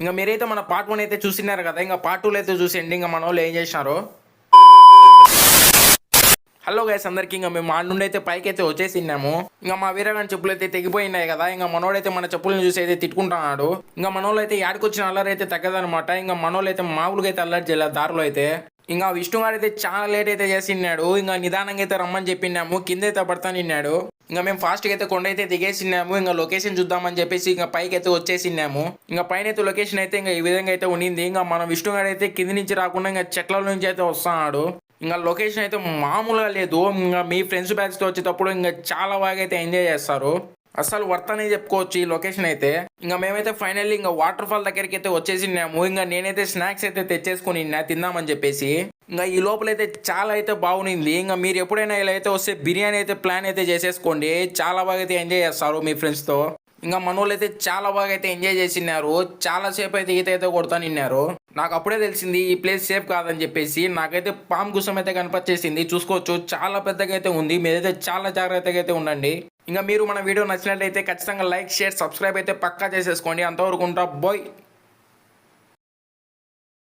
ఇంకా మీరైతే మన పార్ట్ 1 అయితే చూసినారు కదా, ఇంకా పార్ట్ 2 అయితే చూసేయండి ఇంకా మన వాళ్ళు ఏం చేసినారో. హలో గైస్ అందరికి, ఇంకా మేము ఆ నుండి అయితే పైకి అయితే వచ్చేసినాము. ఇంకా మా వీరగాని చెప్పులు అయితే తెగిపోయినాయి కదా, ఇంకా మనోడైతే మన చెప్పులను చూసి అయితే తిట్టుకుంటున్నాడు. ఇంకా మనోళ్ళు అయితే యాడికొచ్చిన అల్లరి అయితే తగ్గదనమాట. ఇంకా మనోళ్ళు అయితే మామూలుగా అయితే అల్లరి చేయలేదు దారిలో అయితే. ఇంకా విష్ణు గారు అయితే చాలా లేట్ అయితే చేసినాడు. ఇంకా నిదానంగా అయితే రమ్మని చెప్పినాము, కింద అయితే పడతానిన్నాడు. ఇంకా మేము ఫాస్ట్గా అయితే కొండ అయితే దిగేసినాము. ఇంకా లొకేషన్ చూద్దామని చెప్పేసి ఇంకా పైకి అయితే వచ్చేసినాము. ఇంకా పైన అయితే లొకేషన్ అయితే ఇంకా ఈ విధంగా అయితే ఉండింది. ఇంకా మన విష్ణు గారు అయితే కింది నుంచి రాకుండా ఇంకా చెట్ల నుంచి అయితే వస్తున్నాడు. ఇంకా లొకేషన్ అయితే మామూలుగా లేదు. ఇంకా మీ ఫ్రెండ్స్ బ్యాచ్తో వచ్చేటప్పుడు ఇంకా చాలా బాగా అయితే ఎంజాయ్ చేస్తారు. అసలు వర్త్ అనే చెప్పుకోవచ్చు ఈ లొకేషన్ అయితే. ఇంకా మేమైతే ఫైనల్లీ ఇంకా వాటర్ ఫాల్ దగ్గరికి అయితే వచ్చేసినాము. ఇంకా నేనైతే స్నాక్స్ అయితే తెచ్చేసుకుని తిందామని చెప్పేసి. ఇంకా ఈ లోపలైతే చాలా అయితే బాగుంది. ఇంకా మీరు ఎప్పుడైనా ఇలా అయితే వస్తే బిర్యానీ అయితే ప్లాన్ అయితే చేసేసుకోండి. చాలా బాగా అయితే ఎంజాయ్ చేస్తారు మీ ఫ్రెండ్స్తో. ఇంకా మనోళ్ళు అయితే చాలా బాగా అయితే ఎంజాయ్ చేసినారు. చాలా సేపు అయితే ఈత అయితే కొడతానిన్నారు. నాకు అప్పుడే తెలిసింది ఈ ప్లేస్ సేఫ్ కాదని చెప్పేసి. నాకైతే పాము గుసం అయితే కనిపించేసింది. చూసుకోవచ్చు చాలా పెద్దగా అయితే ఉంది. మీరైతే చాలా జాగ్రత్తగా అయితే ఉండండి. ఇంకా మీరు మన వీడియో నచ్చినట్లయితే ఖచ్చితంగా లైక్, షేర్, సబ్స్క్రైబ్ అయితే పక్కా చేసేసుకోండి. అంతవరకు ఉంటా బాయ్.